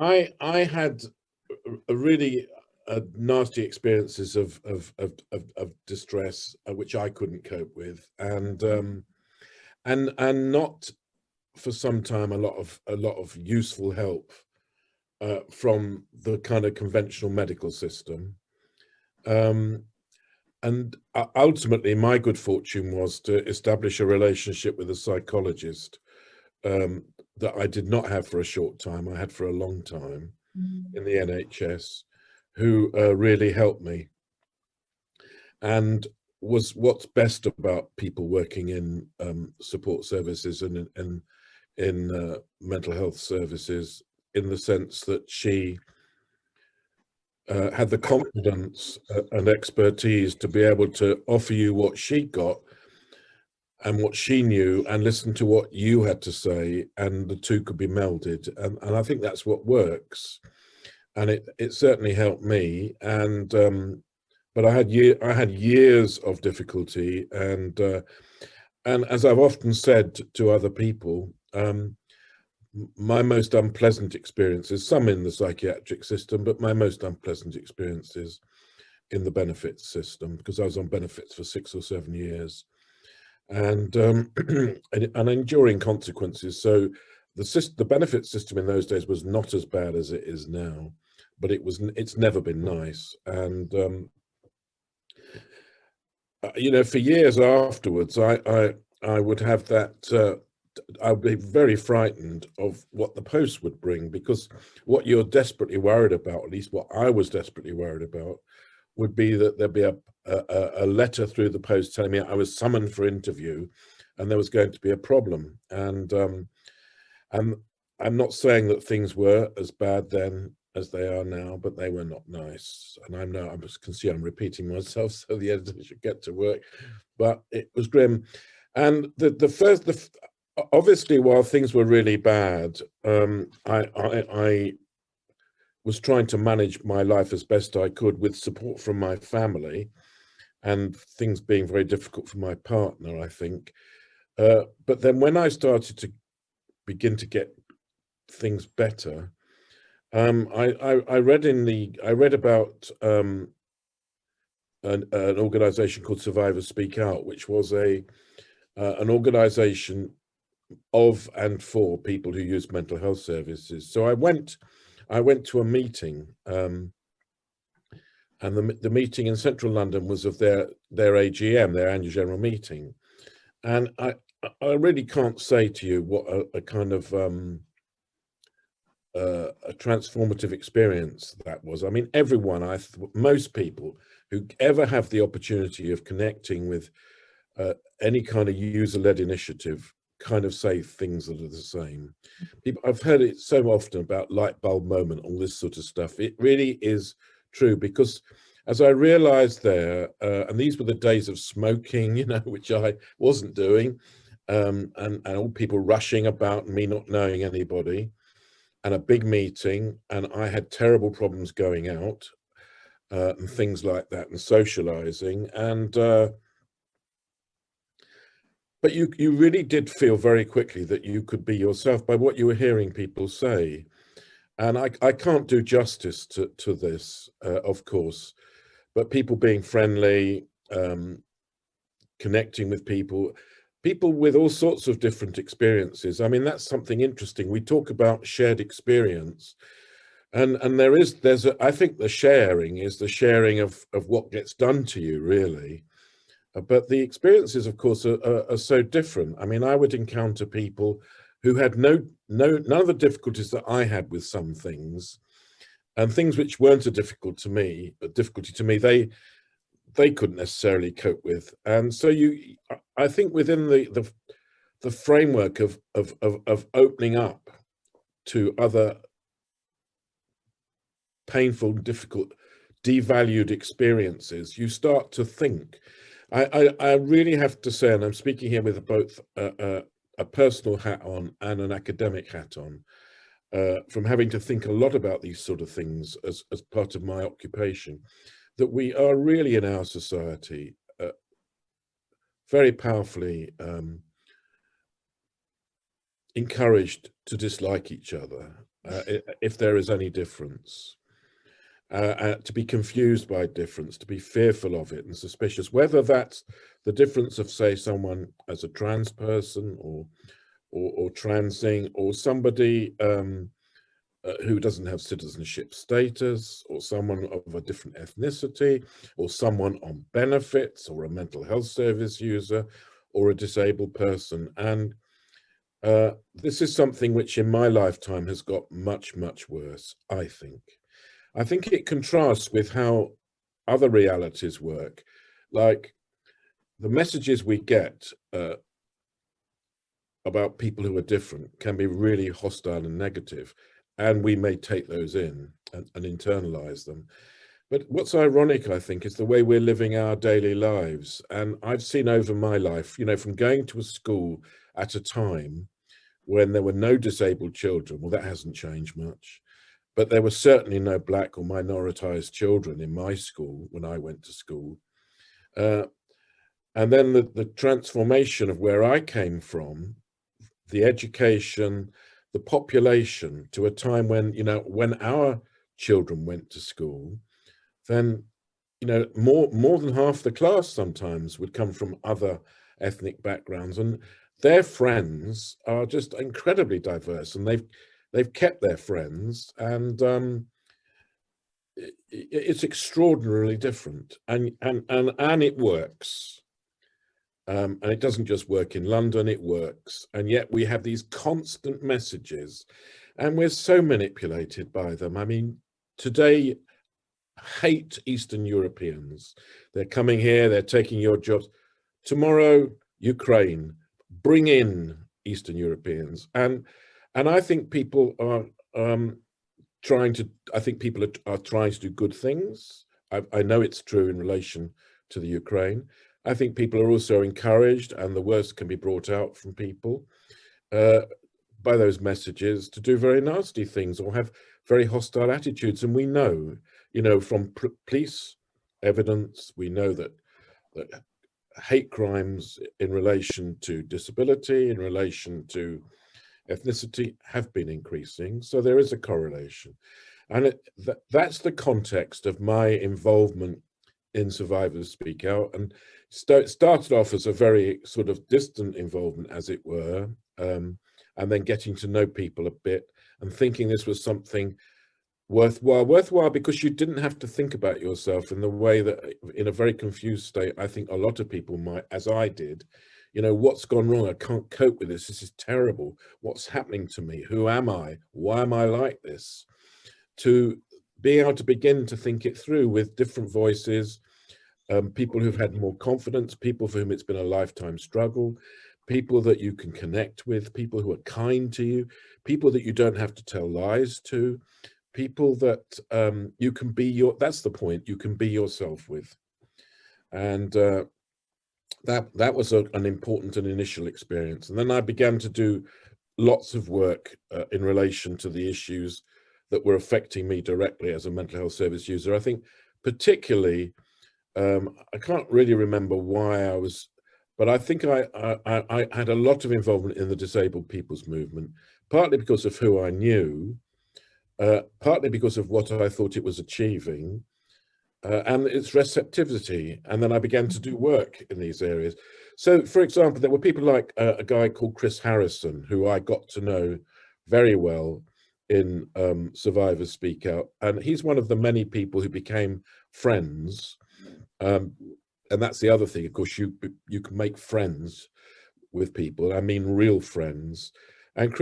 I had a really nasty experiences of distress, which I couldn't cope with, and not for some time a lot of useful help from the kind of conventional medical system. Um, and ultimately, my good fortune was to establish a relationship with a psychologist um, that I did not have for a short time. I had for a long time in the NHS, who really helped me, and was what's best about people working in support services and in mental health services, in the sense that she had the confidence and expertise to be able to offer you what she got and what she knew, and listen to what you had to say, and the two could be melded. And I think that's what works. And it certainly helped me. And but I had years of difficulty, and as I've often said to other people, my most unpleasant experiences, some in the psychiatric system, but my most unpleasant experiences in the benefits system, because I was on benefits for 6 or 7 years, and and enduring consequences. So the benefit system in those days was not as bad as it is now, but it's never been nice. And for years afterwards, I would have that. I would be very frightened of what the post would bring, because what you're desperately worried about, at least what I was desperately worried about, would be that there'd be a letter through the post telling me I was summoned for interview, and there was going to be a problem. And I'm not saying that things were as bad then as they are now, but they were not nice. And I can see I'm repeating myself, so the editor should get to work. But it was grim. And obviously, while things were really bad, I was trying to manage my life as best I could with support from my family, and things being very difficult for my partner, I think. But then when I started to begin to get things better, I read about an organization called Survivors Speak Out, which was an organization of and for people who use mental health services. So I went to a meeting, and the meeting in central London was of their AGM, their annual general meeting. And I really can't say to you what a kind of a transformative experience that was. I mean, most people who ever have the opportunity of connecting with any kind of user-led initiative kind of say things that are the same. I've heard it so often about light bulb moment, all this sort of stuff. It really is true, because as I realized there, and these were the days of smoking, which I wasn't doing, and all people rushing about and me not knowing anybody, and a big meeting, and I had terrible problems going out, and things like that, and socializing, and but you really did feel very quickly that you could be yourself by what you were hearing people say. And I can't do justice to this, of course, but people being friendly, connecting with people with all sorts of different experiences. I mean, that's something interesting. We talk about shared experience, and I think the sharing is the sharing of what gets done to you, really. But the experiences, of course, are so different. I mean, I would encounter people who had none of the difficulties that I had with some things, and things which weren't a difficulty to me, they couldn't necessarily cope with. And so I think within the framework of opening up to other painful, difficult, devalued experiences, you start to think. I really have to say, and I'm speaking here with both a personal hat on and an academic hat on, from having to think a lot about these sort of things as part of my occupation, that we are really in our society very powerfully encouraged to dislike each other if there is any difference, to be confused by difference, to be fearful of it and suspicious, whether that's the difference of, say, someone as a trans person or transing, or somebody who doesn't have citizenship status, or someone of a different ethnicity, or someone on benefits, or a mental health service user, or a disabled person. And this is something which in my lifetime has got much, much worse, I think. I think it contrasts with how other realities work, like the messages we get about people who are different can be really hostile and negative, and we may take those in and internalize them. But what's ironic, I think, is the way we're living our daily lives. And I've seen over my life, you know, from going to a school at a time when there were no disabled children, well, that hasn't changed much. But there were certainly no Black or minoritized children in my school when I went to school. And then the transformation of where I came from, the education, the population, to a time when, you know, when our children went to school, then, you know, more than half the class sometimes would come from other ethnic backgrounds, and their friends are just incredibly diverse, and they've kept their friends, and it's extraordinarily different, and it works. And it doesn't just work in London, it works. And yet we have these constant messages, and we're so manipulated by them. I mean, today, hate Eastern Europeans. They're coming here, they're taking your jobs. Tomorrow, Ukraine, bring in Eastern Europeans. And I think people are trying to do good things. I know it's true in relation to the Ukraine. I think people are also encouraged, and the worst can be brought out from people by those messages, to do very nasty things or have very hostile attitudes. And we know, you know, from police evidence, we know that hate crimes in relation to disability, in relation to ethnicity, have been increasing. So there is a correlation. And that's the context of my involvement in Survivors Speak Out, and started off as a very sort of distant involvement, as it were, and then getting to know people a bit and thinking this was something worthwhile because you didn't have to think about yourself in the way that, in a very confused state, I think a lot of people might, as I did, you know, what's gone wrong? I can't cope with this. This is terrible. What's happening to me? Who am I? Why am I like this? To be able to begin to think it through with different voices, people who've had more confidence, people for whom it's been a lifetime struggle, people that you can connect with, people who are kind to you, people that you don't have to tell lies to, people that you can be that's the point, you can be yourself with. And that was an important and initial experience. And then I began to do lots of work in relation to the issues that were affecting me directly as a mental health service user. I think particularly, I can't really remember why I was, but I think I had a lot of involvement in the disabled people's movement, partly because of who I knew, partly because of what I thought it was achieving, and its receptivity. And then I began to do work in these areas. So, for example, there were people like a guy called Chris Harrison, who I got to know very well in Survivors Speak Out. And he's one of the many people who became friends. And that's the other thing, of course, you can make friends with people, I mean real friends. And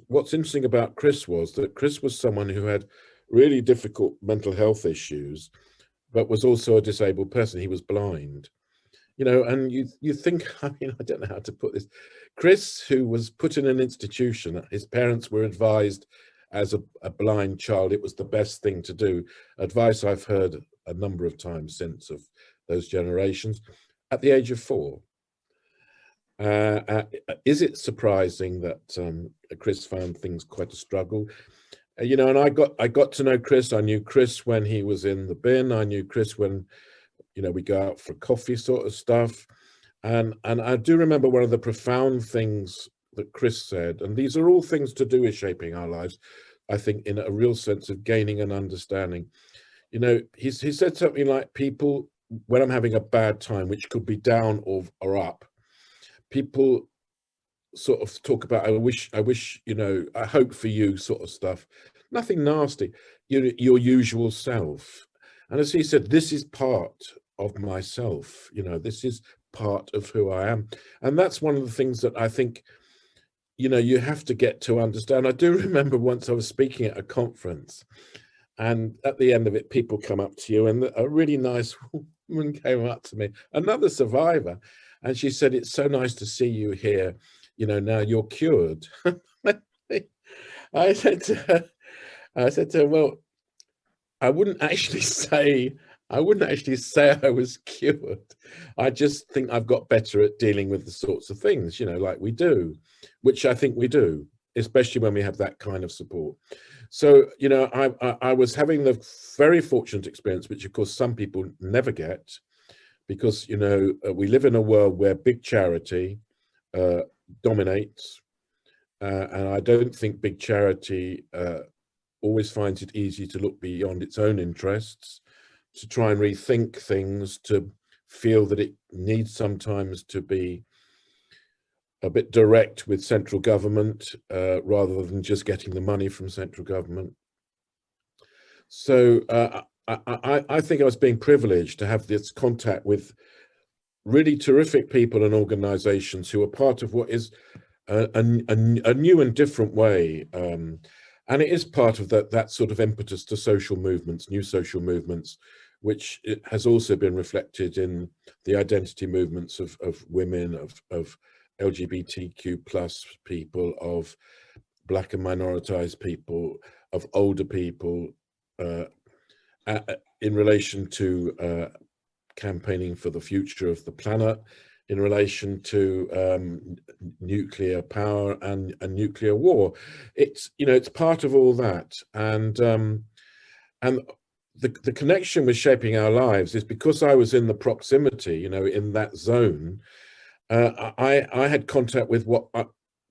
what's interesting about Chris was that Chris was someone who had really difficult mental health issues, but was also a disabled person. He was blind, you know, and you think, I mean, I don't know how to put this. Chris, who was put in an institution, his parents were advised as a blind child, it was the best thing to do. Advice I've heard a number of times since of those generations, at the age of 4. Is it surprising that Chris found things quite a struggle? You know, and I got to know Chris. I knew Chris when he was in the bin. I knew Chris when, you know, we go out for coffee sort of stuff. And I do remember one of the profound things that Chris said, and these are all things to do with shaping our lives, I think, in a real sense of gaining an understanding. You know, he said something like, people, when I'm having a bad time, which could be down or up, people sort of talk about, I wish, you know, I hope for you sort of stuff. Nothing nasty, your usual self. And as he said, this is part of myself, you know, this is part of who I am. And that's one of the things that I think, you know, you have to get to understand. I do remember once I was speaking at a conference, and at the end of it, people come up to you, and a really nice woman came up to me, another survivor, and she said, "It's so nice to see you here. You know, now you're cured." I said to her, well, I wouldn't actually say I was cured. I just think I've got better at dealing with the sorts of things, you know, like we do, which I think we do, especially when we have that kind of support. So, you know, I was having the very fortunate experience, which of course some people never get, because, you know, we live in a world where big charity dominates, and I don't think big charity always finds it easy to look beyond its own interests, to try and rethink things, to feel that it needs sometimes to be a bit direct with central government rather than just getting the money from central government. So I think I was being privileged to have this contact with really terrific people and organizations who are part of what is a new and different way. And it is part of that sort of impetus to social movements, new social movements, which it has also been reflected in the identity movements of women, of LGBTQ plus people, of Black and minoritized people, of older people, in relation to campaigning for the future of the planet, in relation to nuclear power and nuclear war. It's, you know, it's part of all that. And the connection with shaping our lives is because I was in the proximity, you know, in that zone. I had contact with what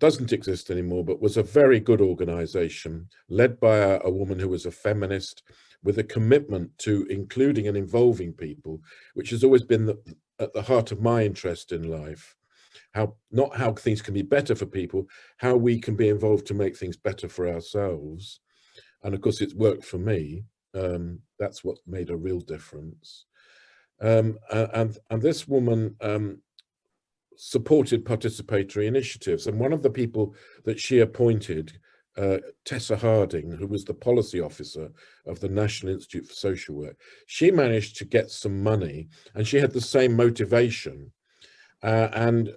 doesn't exist anymore, but was a very good organization led by a woman who was a feminist with a commitment to including and involving people, which has always been at the heart of my interest in life. Not how things can be better for people, how we can be involved to make things better for ourselves. And of course, it's worked for me. That's what made a real difference. And this woman supported participatory initiatives. And one of the people that she appointed, Tessa Harding, who was the policy officer of the National Institute for Social Work, she managed to get some money, and she had the same motivation. And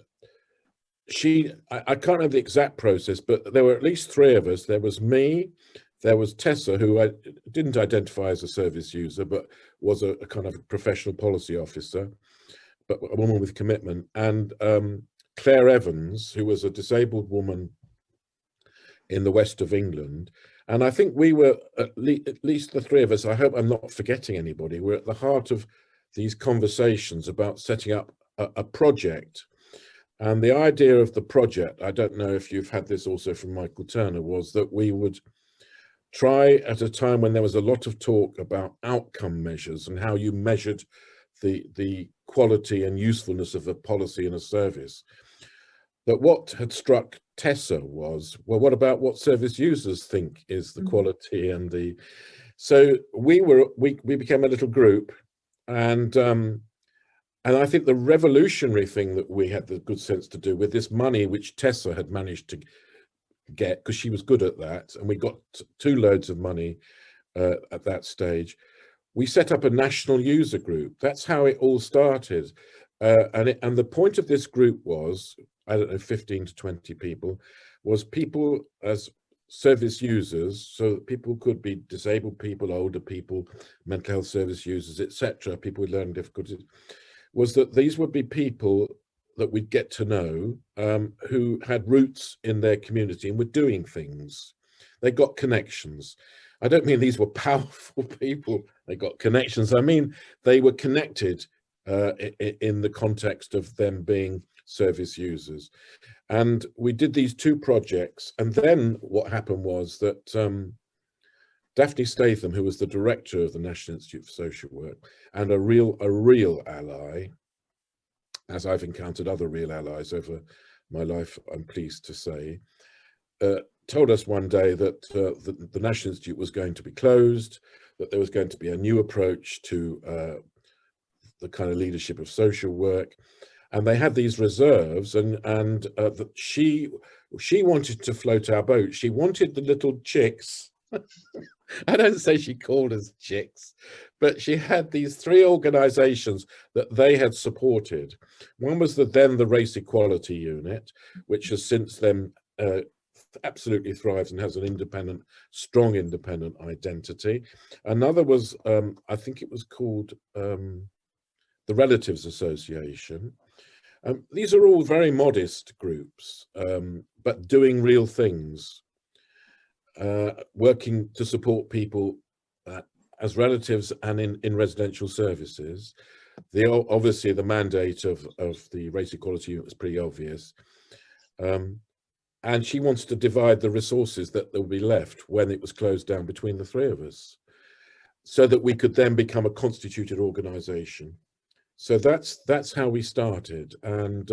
I can't remember the exact process, but there were at least three of us. There was me, there was Tessa, who I didn't identify as a service user, but was a kind of professional policy officer, but a woman with commitment, and Claire Evans, who was a disabled woman in the west of England. And I think we were, at least the three of us, I hope I'm not forgetting anybody, we're at the heart of these conversations about setting up a project. And the idea of the project, I don't know if you've had this also from Michael Turner, was that we would try, at a time when there was a lot of talk about outcome measures and how you measured the quality and usefulness of a policy and a service, that what had struck Tessa was, well, what about what service users think is the quality and the... So we became a little group, and I think the revolutionary thing that we had the good sense to do with this money, which Tessa had managed to get, because she was good at that, and we got 2 loads of money at that stage, we set up a national user group. That's how it all started. And the point of this group was, I don't know, 15 to 20 people, was people as service users, so that people could be disabled people, older people, mental health service users, etc., people with learning difficulties, was that these would be people that we'd get to know who had roots in their community and were doing things. They got connections. I don't mean these were powerful people, they got connections. I mean, they were connected in the context of them being service users. And we did these 2 projects, and then what happened was that Daphne Statham, who was the director of the National Institute for Social Work and a real ally, as I've encountered other real allies over my life, I'm pleased to say, told us one day that the National Institute was going to be closed, that there was going to be a new approach to the kind of leadership of social work, and they had these reserves, and that she wanted to float our boat. She wanted the little chicks. I don't say she called us chicks, but she had these 3 organizations that they had supported. One was the Race Equality Unit, which has since then absolutely thrived and has an strong independent identity. Another was, I think it was called the Relatives Association. These are all very modest groups, but doing real things. Working to support people as relatives and in residential services. Obviously the mandate of the Race Equality Unit was pretty obvious. And she wants to divide the resources that will be left when it was closed down between the 3 of us, so that we could then become a constituted organization. So that's how we started. And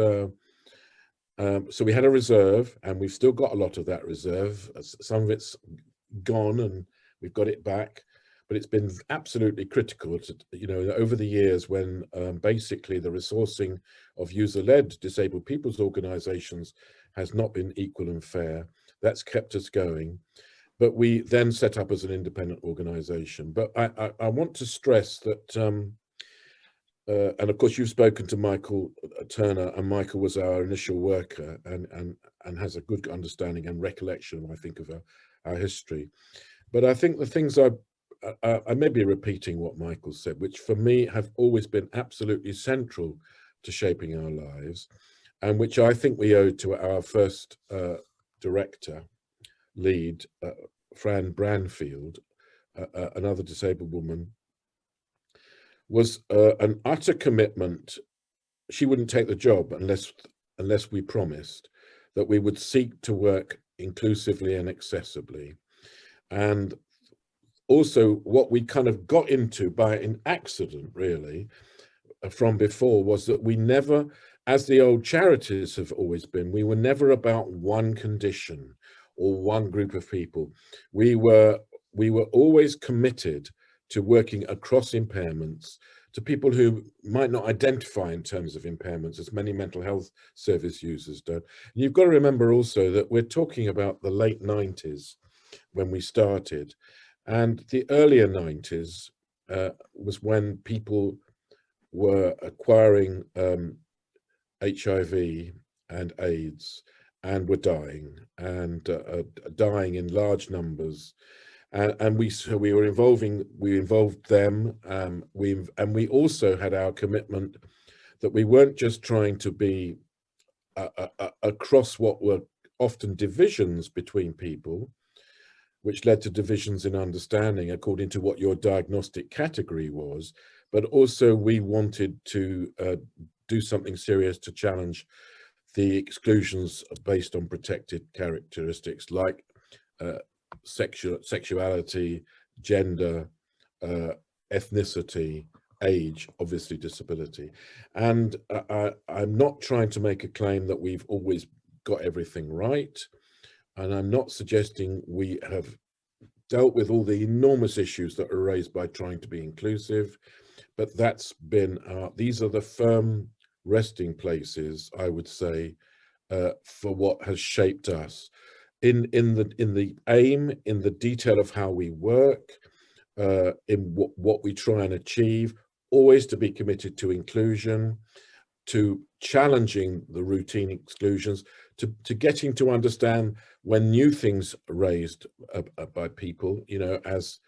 so we had a reserve, and we've still got a lot of that reserve. Some of it's gone and we've got it back, but it's been absolutely critical to, over the years, when basically the resourcing of user-led disabled people's organizations has not been equal and fair. That's kept us going, but we then set up as an independent organization. But I want to stress that and of course, you've spoken to Michael Turner, and Michael was our initial worker and has a good understanding and recollection, I think, of our history. But I think the things I may be repeating what Michael said, which for me have always been absolutely central to shaping our lives, and which I think we owe to our first director, lead, Fran Branfield, another disabled woman, was an utter commitment. She wouldn't take the job unless we promised that we would seek to work inclusively and accessibly. And also what we kind of got into by an accident, really, from before, was that we never, as the old charities have always been, we were never about one condition or one group of people. We were always committed to working across impairments, to people who might not identify in terms of impairments, as many mental health service users don't. And you've got to remember also that we're talking about the late 90s when we started, and the earlier 90s was when people were acquiring HIV and AIDS and were dying, and dying in large numbers. And we involved them. We also had our commitment that we weren't just trying to be across what were often divisions between people, which led to divisions in understanding according to what your diagnostic category was, but also we wanted to do something serious to challenge the exclusions based on protected characteristics like sexuality, gender, ethnicity, age, obviously disability. And I'm not trying to make a claim that we've always got everything right, and I'm not suggesting we have dealt with all the enormous issues that are raised by trying to be inclusive, but that's been these are the firm resting places, I would say, for what has shaped us in the aim, in the detail of how we work, in what we try and achieve, always to be committed to inclusion, to challenging the routine exclusions, to getting to understand when new things are raised by people, as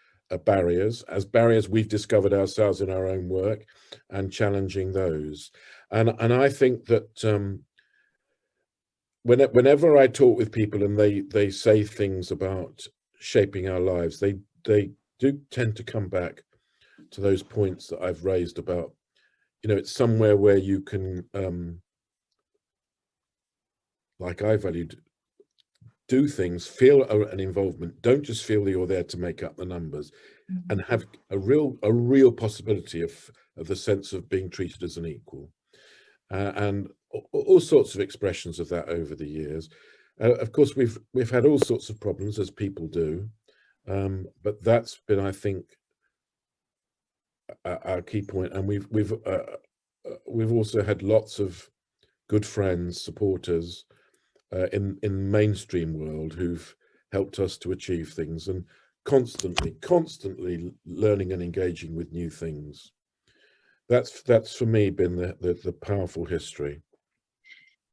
barriers we've discovered ourselves in our own work, and challenging those. And I think that whenever I talk with people and they say things about shaping our lives, they do tend to come back to those points that I've raised about, it's somewhere where you can like I valued, do things, feel an involvement. Don't just feel that you're there to make up the numbers, and have a real possibility of the sense of being treated as an equal, and all sorts of expressions of that over the years. Of course, we've had all sorts of problems, as people do, but that's been, I think, our key point. And we've also had lots of good friends, supporters in the mainstream world who've helped us to achieve things, and constantly learning and engaging with new things. That's for me been the powerful history.